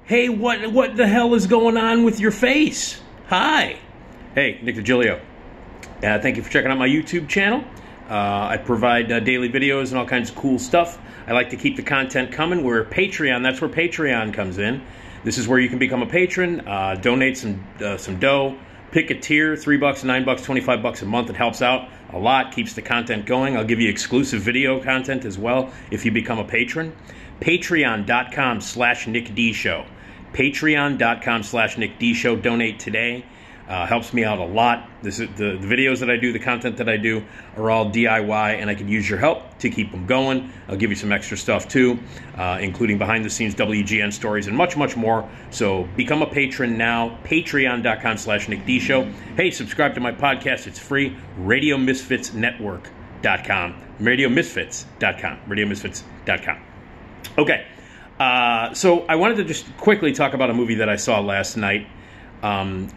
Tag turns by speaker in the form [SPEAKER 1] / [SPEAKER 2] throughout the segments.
[SPEAKER 1] Hey, what the hell is going on with your face? Hi. Hey, Nick Digilio. Thank you for checking out my YouTube channel. I provide daily videos and all kinds of cool stuff. I like to keep the content coming. We're Patreon. That's where Patreon comes in. This is where you can become a patron, donate some dough, pick a tier, $3, $9, $25 a month. It helps out a lot, keeps the content going. I'll give you exclusive video content as well if you become a patron. Patreon.com/NickDShow. Patreon.com/NickDShow. Donate today. Helps me out a lot. This is the videos that I do, the content that I do are all DIY, and I could use your help to keep them going. I'll give you some extra stuff too, including behind-the-scenes WGN stories and much, much more. So become a patron now. Patreon.com/NickDShow. Hey, subscribe to my podcast. It's free. RadioMisfitsNetwork.com. RadioMisfits.com. RadioMisfits.com. Okay, so I wanted to just quickly talk about a movie that I saw last night.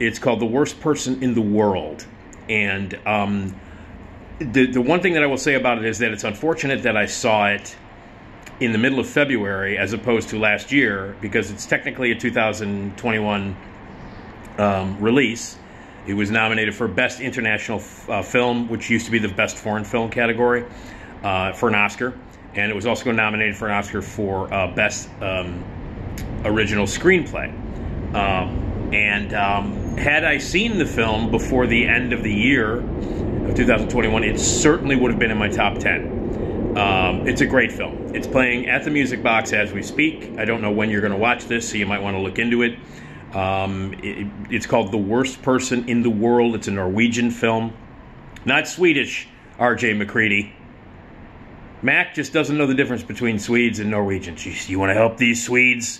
[SPEAKER 1] It's called The Worst Person in the World. And the one thing that I will say about it is that it's unfortunate that I saw it in the middle of February as opposed to last year, because it's technically a 2021 release. It was nominated for Best International Film, which used to be the Best Foreign Film category, for an Oscar. And it was also nominated for an Oscar for Best Original Screenplay. Had I seen the film before the end of the year of 2021, it certainly would have been in my top 10. It's a great film. It's playing at the Music Box as we speak. I don't know when you're going to watch this, so you might want to look into it. It's called The Worst Person in the World. It's a Norwegian film. Not Swedish, R.J. McCready. Mac just doesn't know the difference between Swedes and Norwegians. Jeez, you want to help these Swedes?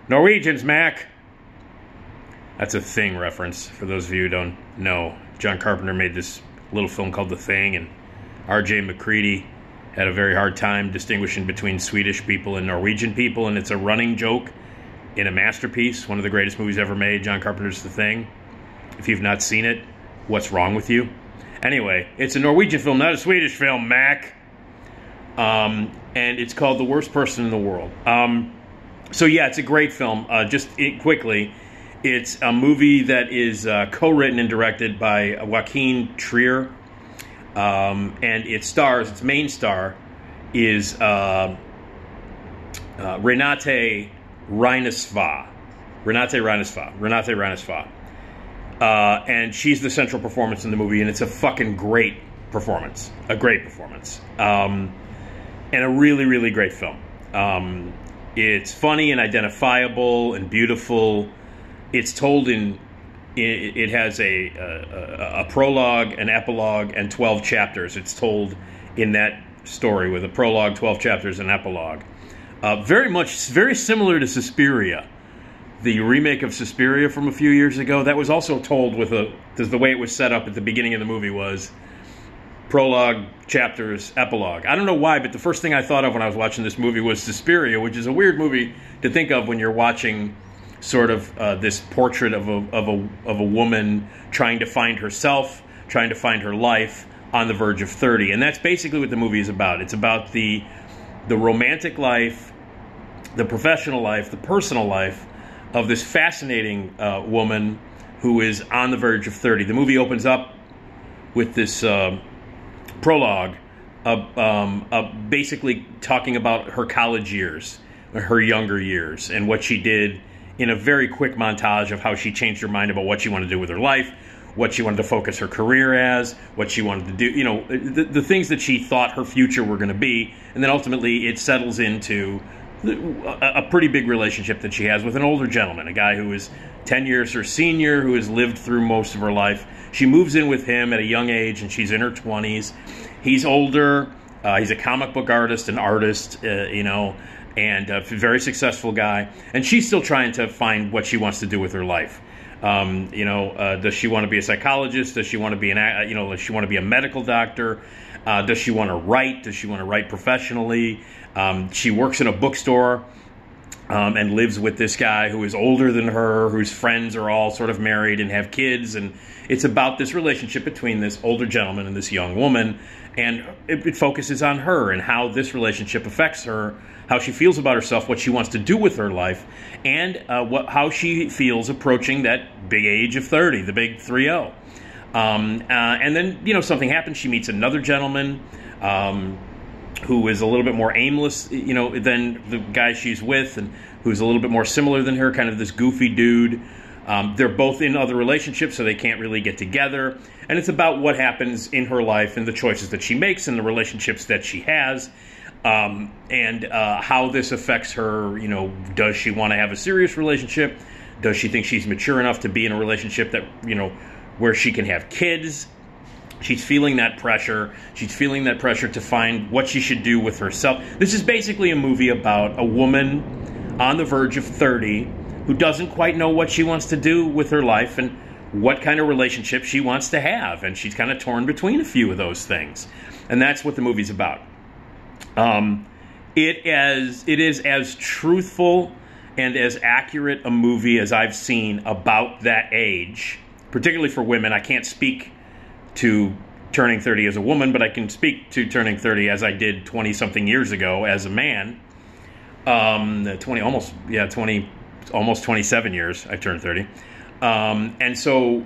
[SPEAKER 1] Norwegians, Mac! That's a Thing reference, for those of you who don't know. John Carpenter made this little film called The Thing, and R.J. McCready had a very hard time distinguishing between Swedish people and Norwegian people, and it's a running joke in a masterpiece, one of the greatest movies ever made, John Carpenter's The Thing. If you've not seen it, what's wrong with you? Anyway, it's a Norwegian film, not a Swedish film, Mac! And it's called The Worst Person in the World. So yeah, it's a great film. Quickly, it's a movie that is co-written and directed by Joachim Trier, and its main star is Renate Reinsva. And she's the central performance in the movie, and it's a fucking great performance. A great performance. And a really, really great film. It's funny and identifiable and beautiful. It's told it has a prologue, an epilogue, and 12 chapters. It's told in that story with a prologue, 12 chapters, and epilogue. Very similar to Suspiria, the remake of Suspiria from a few years ago. That was also told with the way it was set up at the beginning of the movie was prologue, chapters, epilogue. I don't know why, but the first thing I thought of when I was watching this movie was Suspiria, which is a weird movie to think of when you're watching sort of this portrait of a woman trying to find herself, trying to find her life on the verge of 30. And that's basically what the movie is about. It's about the romantic life, the professional life, the personal life of this fascinating woman who is on the verge of 30. The movie opens up with this prologue basically talking about her college years, her younger years, and what she did in a very quick montage of how she changed her mind about what she wanted to do with her life, what she wanted to focus her career as, what she wanted to do, the things that she thought her future were going to be. And then ultimately it settles into a pretty big relationship that she has with an older gentleman, a guy who is 10 years her senior, who has lived through most of her life. She moves in with him at a young age, and she's in her 20s. He's older. He's a comic book artist, an artist, and a very successful guy. And she's still trying to find what she wants to do with her life. Does she want to be a psychologist? Does she want to be does she want to be a medical doctor? Does she want to write? Does she want to write professionally? She works in a bookstore and lives with this guy who is older than her, whose friends are all sort of married and have kids, and it's about this relationship between this older gentleman and this young woman, and it focuses on her and how this relationship affects her, how she feels about herself, what she wants to do with her life, and how she feels approaching that big age of 30, the big 3-0. And then, you know, something happens. She meets another gentleman who is a little bit more aimless, you know, than the guy she's with, and who's a little bit more similar than her, kind of this goofy dude. They're both in other relationships, so they can't really get together. And it's about what happens in her life and the choices that she makes and the relationships that she has, and how this affects her. You know, does she want to have a serious relationship? Does she think she's mature enough to be in a relationship that, you know, where she can have kids? She's feeling that pressure. She's feeling that pressure to find what she should do with herself. This is basically a movie about a woman on the verge of 30 who doesn't quite know what she wants to do with her life and what kind of relationship she wants to have. And she's kind of torn between a few of those things. And that's what the movie's about. It is as truthful and as accurate a movie as I've seen about that age, particularly for women. I can't speak to turning 30 as a woman, but I can speak to turning 30 as I did 20-something years ago as a man. almost 27 years I turned 30. And so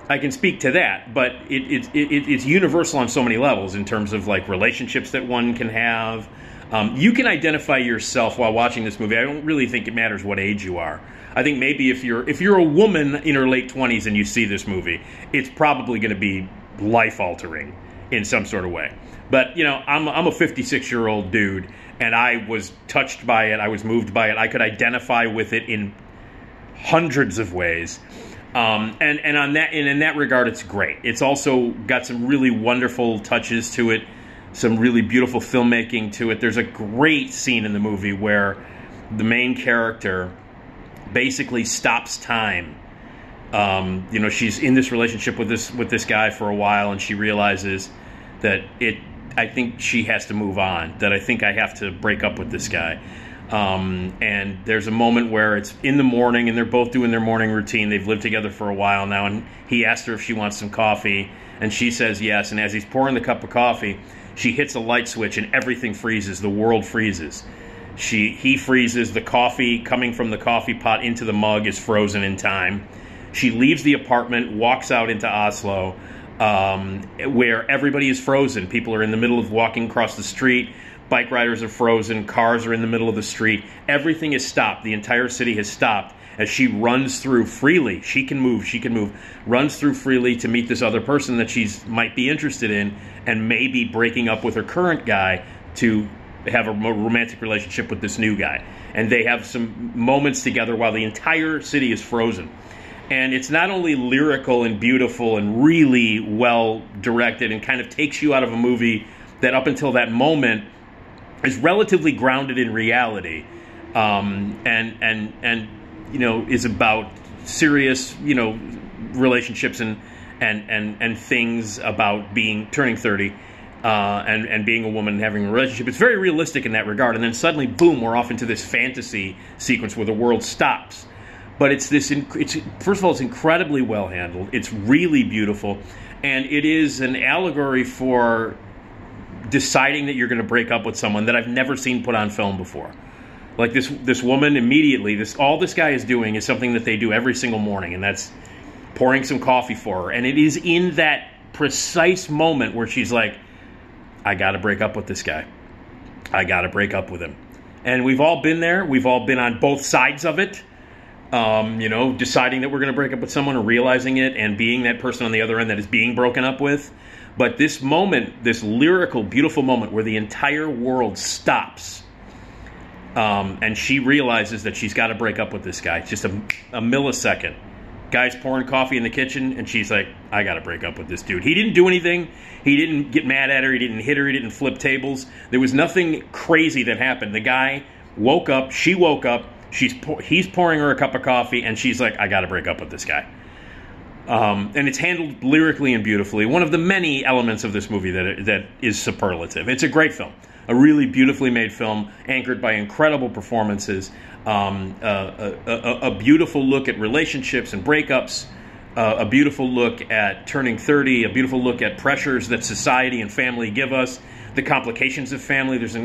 [SPEAKER 1] I can speak to that, but it's universal on so many levels in terms of like relationships that one can have. You can identify yourself while watching this movie. I don't really think it matters what age you are. I think maybe if you're a woman in her late 20s and you see this movie, it's probably going to be life-altering in some sort of way. But, you know, I'm a 56-year-old dude, and I was touched by it. I was moved by it. I could identify with it in hundreds of ways. And in that regard, it's great. It's also got some really wonderful touches to it, some really beautiful filmmaking to it. There's a great scene in the movie where the main character basically stops time. You know, she's in this relationship with this guy for a while, and she realizes that I think she has to move on, that I think I have to break up with this guy. And there's a moment where it's in the morning, and they're both doing their morning routine. They've lived together for a while now, and he asked her if she wants some coffee, and she says yes. And as he's pouring the cup of coffee, she hits a light switch, and everything freezes. The world freezes. He freezes. The coffee coming from the coffee pot into the mug is frozen in time. She leaves the apartment, walks out into Oslo, where everybody is frozen. People are in the middle of walking across the street. Bike riders are frozen. Cars are in the middle of the street. Everything is stopped. The entire city has stopped as she runs through freely. She can move. Runs through freely to meet this other person that she might be interested in, and maybe breaking up with her current guy to have a romantic relationship with this new guy. And they have some moments together while the entire city is frozen. And it's not only lyrical and beautiful and really well directed and kind of takes you out of a movie that up until that moment is relatively grounded in reality, and you know, is about serious, you know, relationships and things about turning 30 and being a woman and having a relationship. It's very realistic in that regard. And then suddenly, boom, we're off into this fantasy sequence where the world stops. But first of all, it's incredibly well handled. It's really beautiful, and it is an allegory for deciding that you're going to break up with someone that I've never seen put on film before. Like this woman immediately, all this guy is doing is something that they do every single morning, and that's pouring some coffee for her. And it is in that precise moment where she's like, I got to break up with this guy. I got to break up with him. And we've all been there. We've all been on both sides of it. You know, deciding that we're going to break up with someone, or realizing it and being that person on the other end that is being broken up with. But this moment, this lyrical, beautiful moment where the entire world stops, and she realizes that she's got to break up with this guy. It's just a millisecond. Guy's pouring coffee in the kitchen, and she's like, I got to break up with this dude. He didn't do anything. He didn't get mad at her. He didn't hit her. He didn't flip tables. There was nothing crazy that happened. The guy woke up. She woke up. He's pouring her a cup of coffee, and she's like, I got to break up with this guy. And it's handled lyrically and beautifully. One of the many elements of this movie that is superlative. It's a great film. A really beautifully made film, anchored by incredible performances. A beautiful look at relationships and breakups, a beautiful look at turning 30, a beautiful look at pressures that society and family give us, the complications of family. There's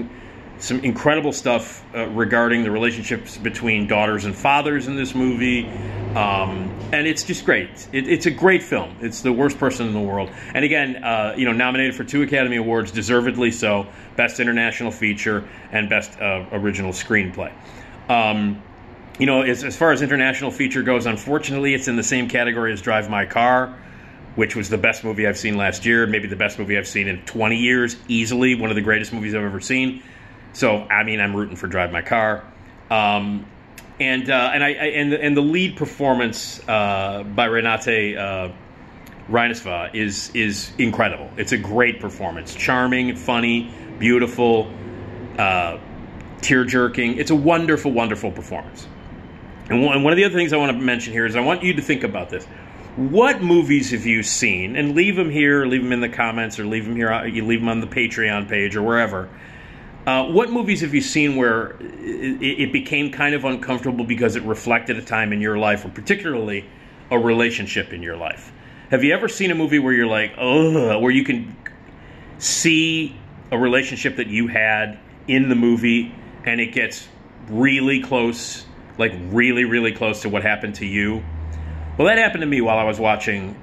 [SPEAKER 1] some incredible stuff regarding the relationships between daughters and fathers in this movie. And it's just great. It's a great film. It's The Worst Person in the World. And again, nominated for 2 Academy Awards, deservedly so. Best International Feature and Best Original Screenplay. As far as international feature goes, unfortunately, it's in the same category as Drive My Car, which was the best movie I've seen last year, maybe the best movie I've seen in 20 years, easily one of the greatest movies I've ever seen. So, I mean, I'm rooting for Drive My Car. And the lead performance by Renate Reinsva is incredible. It's a great performance, charming, funny, beautiful, tear-jerking. It's a wonderful, wonderful performance. And one of the other things I want to mention here is I want you to think about this. What movies have you seen? And leave them here, leave them in the comments, or leave them here. You leave them on the Patreon page or wherever. What movies have you seen where it became kind of uncomfortable because it reflected a time in your life, or particularly a relationship in your life? Have you ever seen a movie where you're like, ugh, where you can see a relationship that you had in the movie and it gets really close, like really, really close to what happened to you? Well, that happened to me while I was watching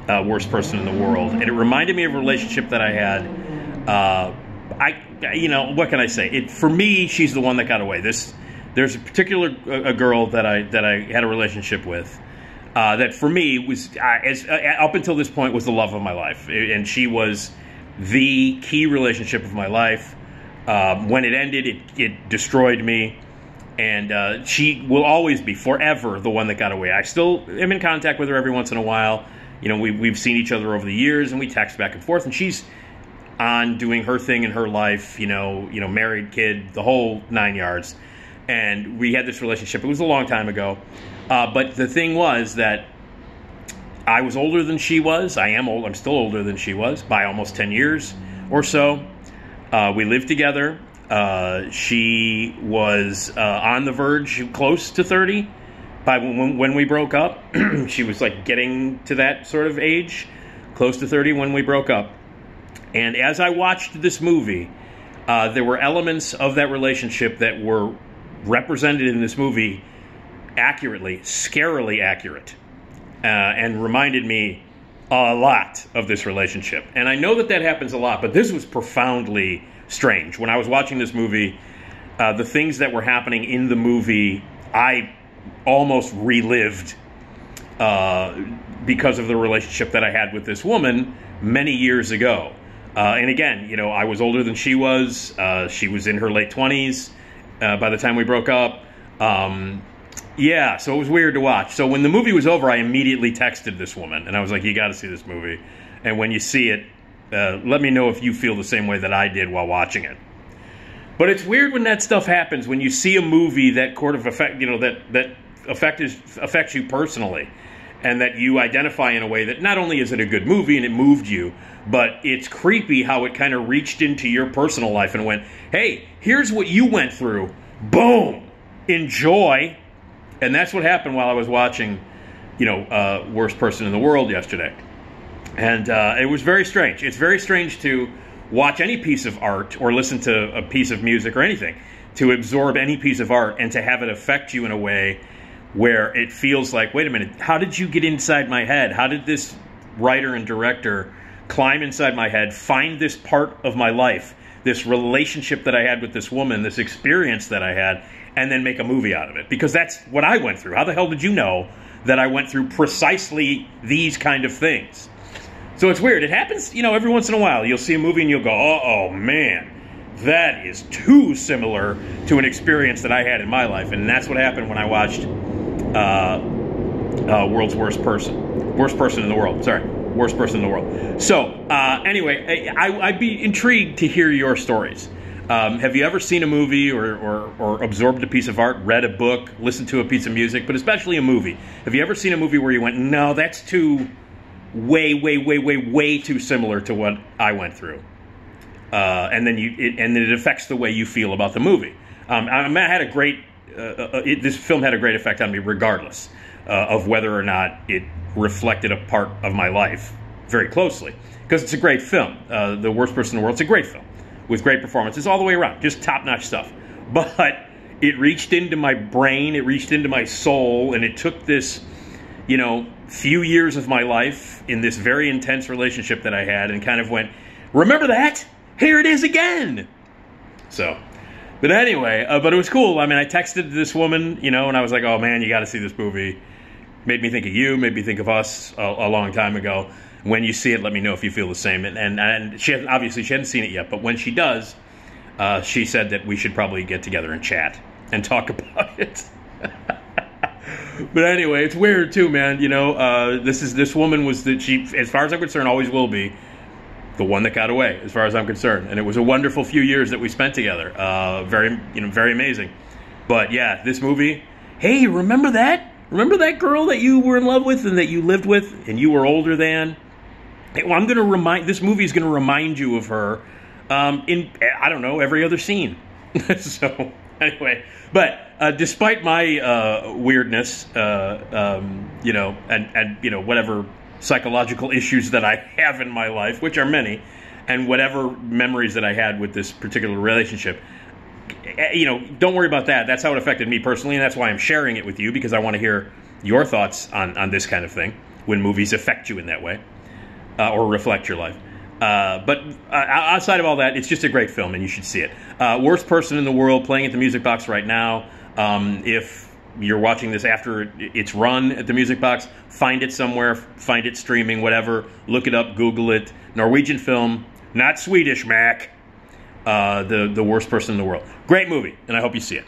[SPEAKER 1] Worst Person in the World, and it reminded me of a relationship that I had. What can I say? For me, she's the one that got away. There's a particular a girl that I had a relationship with that for me was up until this point was the love of my life, and she was the key relationship of my life. When it ended, it destroyed me, and she will always be forever the one that got away. I still am in contact with her every once in a while. We've seen each other over the years, and we text back and forth, and she's on doing her thing in her life, married, kid, the whole 9 yards. And we had this relationship. It was a long time ago. But the thing was that I was older than she was. I am old. I'm still older than she was by almost 10 years or so. We lived together. She was on the verge, close to 30 by when we broke up. She was like getting to that sort of age, close to 30 when we broke up. And as I watched this movie, there were elements of that relationship that were represented in this movie accurately, scarily accurate, and reminded me a lot of this relationship. And I know that happens a lot, but this was profoundly strange. When I was watching this movie, the things that were happening in the movie, I almost relived because of the relationship that I had with this woman many years ago. And again, I was older than she was. She was in her late 20s by the time we broke up. So it was weird to watch. So when the movie was over, I immediately texted this woman, and I was like, you got to see this movie. And when you see it, let me know if you feel the same way that I did while watching it. But it's weird when that stuff happens, when you see a movie that affects you personally, and that you identify in a way that not only is it a good movie and it moved you, but it's creepy how it kind of reached into your personal life and went, hey, here's what you went through. Boom. Enjoy. And that's what happened while I was watching, Worst Person in the World yesterday. And it was very strange. It's very strange to watch any piece of art or listen to a piece of music or anything, to absorb any piece of art and to have it affect you in a way where it feels like, wait a minute, how did you get inside my head? How did this writer and director climb inside my head, find this part of my life, this relationship that I had with this woman, this experience that I had, and then make a movie out of it? Because that's what I went through. How the hell did you know that I went through precisely these kind of things? So it's weird. It happens, every once in a while. You'll see a movie and you'll go, oh man, that is too similar to an experience that I had in my life. And that's what happened when I watched Worst Person in the World. So, anyway, I'd be intrigued to hear your stories. Have you ever seen a movie or absorbed a piece of art, read a book, listened to a piece of music, but especially a movie? Have you ever seen a movie where you went, no, that's way too similar to what I went through? And then it affects the way you feel about the movie. I had a great. This film had a great effect on me, regardless of whether or not it reflected a part of my life very closely. Because it's a great film. The Worst Person in the World. It's a great film with great performances all the way around, just top-notch stuff. But it reached into my brain, it reached into my soul, and it took this, few years of my life in this very intense relationship that I had, and kind of went, remember that? Here it is again. So. But anyway, but it was cool. I mean, I texted this woman, and I was like, oh man, you got to see this movie. Made me think of you, made me think of us a long time ago. When you see it, let me know if you feel the same. And she hadn't seen it yet, but when she does, she said that we should probably get together and chat and talk about it. But anyway, it's weird too, man. This woman was she, as far as I'm concerned, always will be the one that got away, as far as I'm concerned. And it was a wonderful few years that we spent together. Very amazing. But yeah, this movie, hey, remember that? Remember that girl that you were in love with and that you lived with and you were older than? Well, this movie is going to remind you of her in, I don't know, every other scene. So, anyway, but despite my weirdness, whatever psychological issues that I have in my life, which are many, and whatever memories that I had with this particular relationship, don't worry about that. That's how it affected me personally, and that's why I'm sharing it with you, because I want to hear your thoughts on this kind of thing when movies affect you in that way or reflect your life. But outside of all that, it's just a great film, and you should see it. Worst Person in the World, playing at the Music Box right now. If you're watching this after it's run at the Music Box, find it somewhere, find it streaming, whatever. Look it up, Google it. Norwegian film, not Swedish, Mac. The Worst Person in the World. Great movie, and I hope you see it.